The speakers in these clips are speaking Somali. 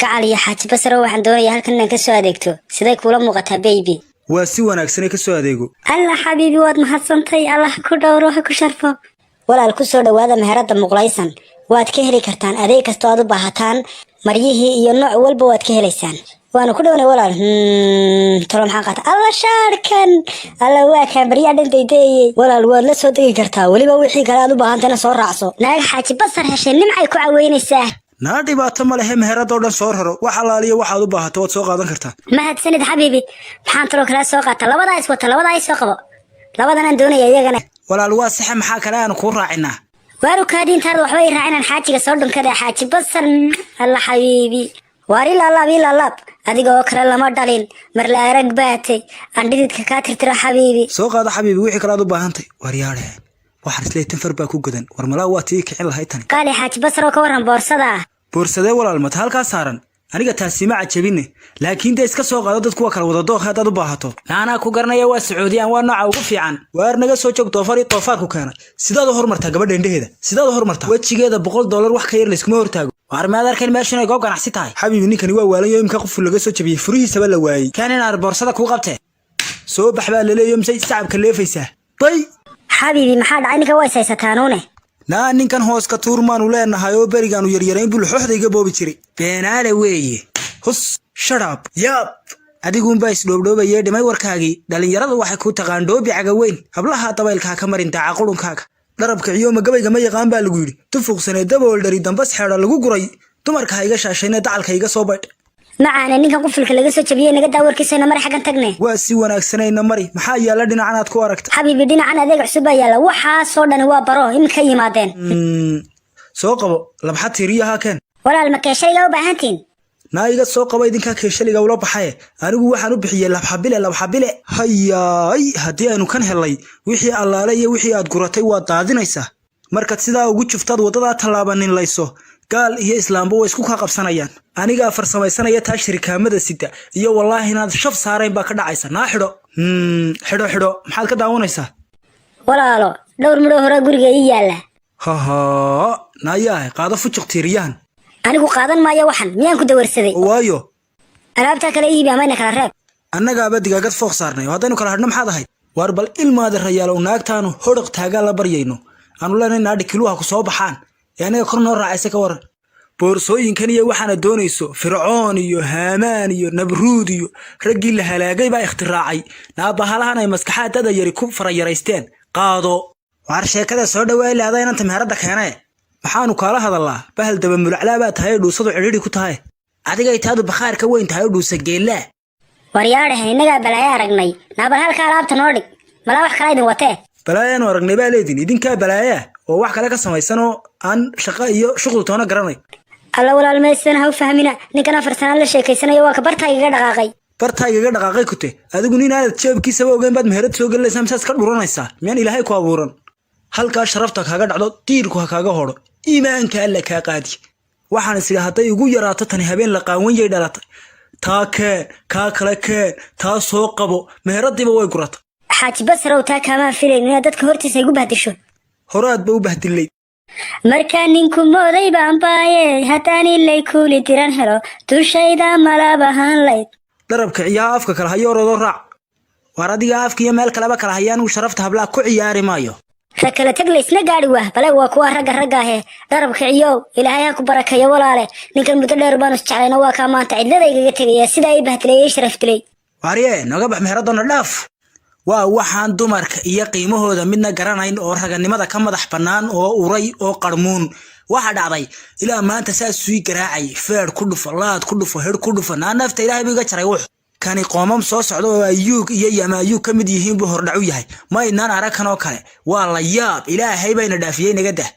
gacal iyo xaaji basra waxaan doonayaa halkan inaan ka soo adeegto siday kula muuqataa baby waa si wanaagsan ka soo adeego alla xabiibi waad mahadsantay allah ku dhowro ha ku sharfo walaal ku soo dhawaada meherada muqlaysan waad ka heli kartaan adeeg kasta oo aad u baahataan maryihii iyo nooc walba waad ka helaysaan waana ku dhawnay walaal tolo maxaa qaata alla shaarkan alla waa kaan baryaa dhantaydayey walaal waad la soo degi kartaa weliba wixii kale aad u baahantana soo raacso naag xaaji basar heshay nimcay ku caweynaysaa naa dhibaato ma lehe meherada oo dhan soo raro wax alaaliya waxaad u baahato waad soo qaadan kartaa mahadsanid xabiibi maxaan talo kala soo qaata labadaa is wata labadaa is soo qabo labadanaan doonaya iyagana walaal waa saxa maxaa kale aan ku raacinaa waaru kaadintaada waxba ay raacinaan xaajiga soo dhunkada xaaji basar alla xabiibi waari laalaab adiga oo kale lama dhalin mar la arag baatay aan dhididka kaa tirtiro xabiibi soo qaado xabiibi wixii kale aad u baahantay waryaare waxaan isleeyahay far baa ku godan war malaa waa tii kicin lahayd tan qaali xaaji basar oo ka waran boorsada boorsade walaal mata halkaa saaran aniga taasi ma cajabine laakiin de iska soo qaado dadku waa kala wada dooq hadaad u baahato naana ku garanaya waa Sacuudiyaan waa nooca ugu fiican waar naga soo joog doofaar ku keenay sidaad u hormartaa gabadha indhaheeda sidaad u hormartaa wajigeeda $100 wax ka yar la iskuma hortaago waar ma adarkan meeshan ay goob ganacsi tahay xabiibi ninkani waa waalan imka qof laga soo jabiyay furihiisa la waayay kan in boorsada ku qabtay soo baxbaa la leeyahay misay sacabka leefaysa bay xabiibi maxaa dhacay ninka way saysataanune naa ninkan hoos ka tuurmaan u leenahay oo barigaan u yaryarayn bul xoxdayga boobi jiray beenaale weeye hus shut up yap adigu baa isdhoobdhoobayay dhimay warkaagii dhalinyaradu waxay ku taqaan dhoobi caga weyn hablaha dabaylka ka marin daaca qulunkaaga darabka iyo magabayga ma yaqaan baa lagu yiri tufuqsanay dabool dhari dambas xeedha lagu guray dumarka hayga shaashayna dacalka iga soo baydh macaana ninkan qufilka laga soo jabiyay naga daawarkiisana mari xagan tagne waa si wanaagsanayna mari maxaa yaala dhinacan aad ku aragta xabiibi dhinacan adeeg cusub ayaa yaala waxa soo dhan waa baro imka yimaadeen soo qabo labxa tiriyaha kan walaal ma keeshayga u baahantiin naayiga soo qabo idinka keeshaliga ula baxay anigu waxaan u bixiyay labxabile hayay hadii aanu kan helay wixii allaale iyo wixii aad guratay waa daadinaysa marka sidaa ugu juftaad wadada talaabanin layso gaal iyo islaambo way isku ka qabsanayaan aniga farsamaysanaya taa shirkaamada sida iyo wallahi inaad shaf saareen baa ka dhacaysa naa xidho maxaad ka daawanaysaa walaalo dhowr midho hore guriga ii yaala naayahay qaado fujuq tiiriyahan anigu qaadan maayo waxan miyaan ku dawarsaday waayo alaabta kale iibi amayna kala reeb annagaaba digaagad fooq saarnay haddaynu kala hadhno maxaad ahayd waar bal ilmaada rayaalow naagtaanu hodhaq taagaa la baryayno aanu leenay naadhi kiluha ku soo baxaan ee anaga kor noo raacaysa ka waran boorsooyinkan iyo waxaana doonayso fircoon iyo haamaan iyo nabruud iyo raggii la halaagay baa ikhtiraacay naabahalahan ay maskaxaadada yari ku farayaraysteen qaado waar sheekada soo dhawaay leedahay inanta meherada keenay maxaanu kala hadalaa bahal daba mulaclaa baa tahay dhuusadu cidhiri ku tahay adiga itaadu bakhaar ka weyn tahay dhuusa geelaa waryaadhahay inaga balaayo aragnay naabal halka alaabta noo dhig malaa wax kala idin watee balaayaanu aragnay baa leedin idinkaa balaaya oo wax kale ka samaysanoo aan shaqo iyo shuqul toona garanay alla walaal meesana ha u fahmina ninkan 4 sano la sheekaysanayo waa ka bartayga dhaqaaqay kute adigu nin aad jeebkiisa ogeyn baad meherad soo galaysaa misaas ka dhuranaysaa miyaan ilaahay ku abuuran halka sharafta kaaga dhacdo tiirku ha kaaga horo iimaanka alla ka qaadi waxaan isla haday ugu yaraato tan habeen la qaawan yay dhalatay taa kale taa soo qabo meheradiiba way gurata xaaji basrow taa kama filayn inaad dadka hortiisa igu bahdisho horaad ba u bahdilay marka ninku mooday baan baaye haddaan ilay kuuli diran helo dushayda malabahan layd darabka ciyaa afka kala hayooroodo raac waar adiga afka iyo meel kaleba kala hayaan uu sharafta hablaa ku ciyaari maayo rakala tag laysna gaari bale waa kuwa ragga darabka ciyow ilaahay ha ku barakeeyo walaale ninkan muddo dheer baan isjeclayna waa ka maanta cidladayga tagaya sida ay bahtilayay sharaftilay waariye naga bax meheradona dhaaf waa waxaan dumarka iyo qiimahooda midna garanayn oo raganimada ka madax banaan oo uray oo qarmuun waxa dhacday ilaa maanta saas sii garaacay feer ku dhufo laad ku dhufo heer ku dhufo naafta ilaahay biga jaray wax kani qoomam soo socdo oo ayuug iyo yamaayuug kamid yihiin buu hordhacu yahay ma inaan arakan oo kale waa la yaab ilaahay bayna dhaafiyay naga dah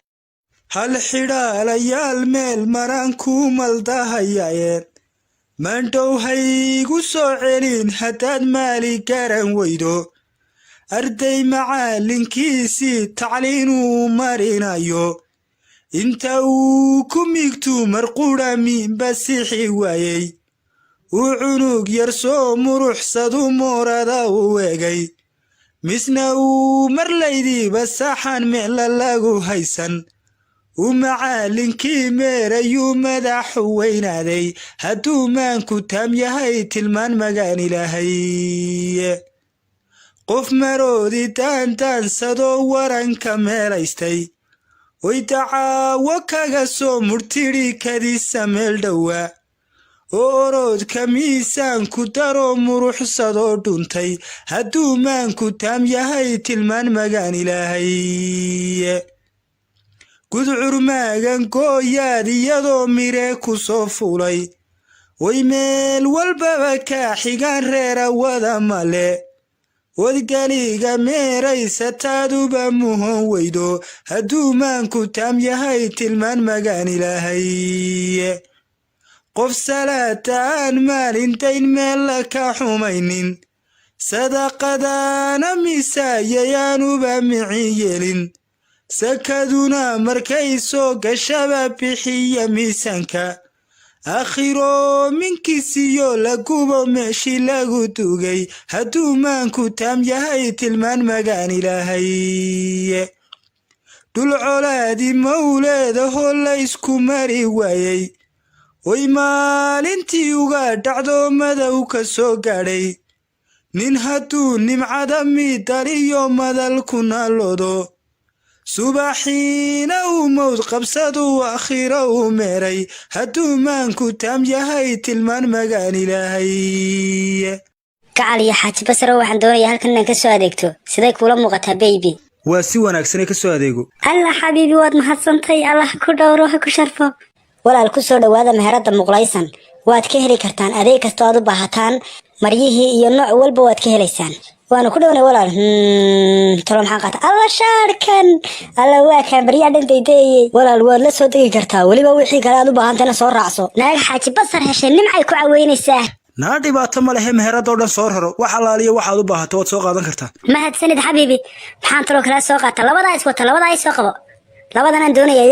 hal xidhaalayaal meel maraan ku maldahayeen mandhow haygu soo celin haddaad maali garan weydo arday macalinkiisii tacliinuu marinayo inta uu ku migtu marqurami basixi waayey uu cunug yar soo muruxsadu moorada u egay misna uu marlaydiiba saxan meela lagu haysan ومعالنكي ميريو مدح وينادي هدو مانكو تام يهي تلمان مغان إلهي قف مرودي تان سدو وران كميريستي ويدعا وكاغسو مرتيري كدي سامل دوا أورود كميسان كدارو مروح صدو دونتي هدو مانكو تام يهي تلمان مغان إلهي قدعر ماغان قويادي يدو ميريكو صوفولي ويميل والبابكا حيقان ريرا ودا مالي wadgaliga meeraysataduba muhon weydo hadduu maanku taam yahay tilmaan magaan ilaahay qof salaataan maalintayn meel ka xumaynin sadaqadaana misaayayaanuba micin yeelin sakaduna markay soo gashaba bixiya miisaanka آخرو من كيسيو لقوبو ماشي لقو توغي هدو مانكو تام يهي تلمان مغان إلهي دول عولادي مولاد هولا اسكو ماري وايي ويمال انتي يوغا دعدو مدو كسو غاري نين هدو نمعا دمي داريو مدال كنا لودو subaxiina uu mowd qabsadu akhiira uu meeray hadduu maanku taam yahay tilmaan magaan ilaahay gacal iyo xaaji basra waxaan doonayaa halkan inaan ka soo adeegto siday kula muuqataa baby waa si wanaagsan ka soo adeego alla xabiibi waad mahadsantahay allah ku dhowro ha ku sharfo walaal ku soo dhawaada meherada muqlaysan waad ka heli kartaan adeeg kasta aad u baahataan maryihii iyo nooc walba waad ka helaysaan وانا كل وانا ولا ترى محقات الله شاركن الله واكن بريا دنتي ولا الواد لا سو دغي كرتا وليبا وخي كلا adu baahantana soo raacso naag xaaji basar heshay nimcay ku caweynaysaa naa dhibaato ma lahe meherada oo dhan soo raro wax alaaliyo waxaad u baahato waad soo qaadan kartaa mahadsanid xabiibi maxaan talo kala soo qaata labada is wata labada ay soo qabo labadan aan doonaya